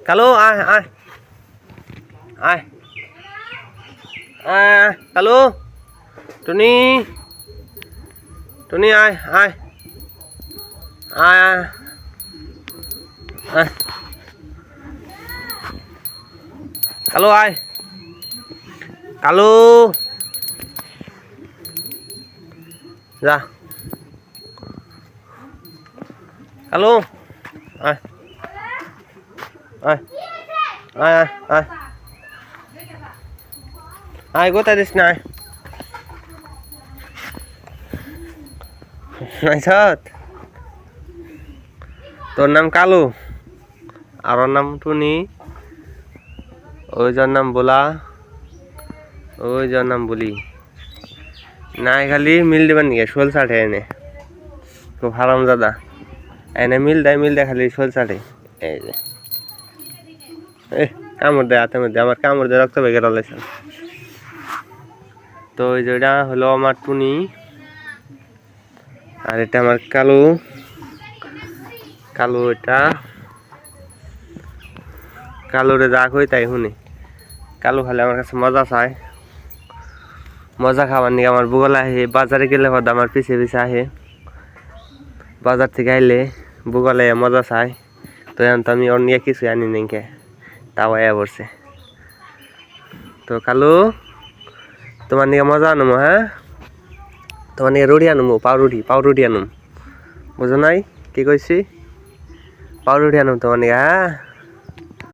কালু আয় আয় আয় আয় কালু টুনি টুনি আয় আয় আয় আয় কালু আয় কালু যা কালু আয় আয় আয় আয় আয় আয় কোথায় দিস না আয় তোর নাম কালু আর ওর নাম টুনি ওই যার নাম বোলা ওই যার নাম বলি নাই খালি মিল দিবেন নাকি শোল ছাটে এনে খুব হারাম দাদা এনে মিল দেয় খালি শোল ছাটে এই যে কামড় দেয় হাতের মধ্যে আমার কামড় দিয়ে রক্ত বেগে রলেছেন তো ওই যেটা হলো আমার টুনি আর এটা আমার কালু কালু এটা কালুরে যা কই তাই শুনি কালু খালি আমার কাছে মজা চায় মজা খাবার নিয়ে আমার বুগল আহে বাজারে গেলে হয়তো আমার পিছে পিছে আহে বাজার থেকে আইলে বুগলে মজা চায় তো এখন তো আমি ওর নিয়ে কিছু আনি নাকি তাও আয়া পড়ছে তো কালু তোমার নিয়ে মজা আনুম হ্যাঁ তোমার নিয়ে রুটি আনুম পাউরুটি আনুম বুঝো নাই কি কইছি পাউরুটি আনুম তোমার নিয়ে হ্যাঁ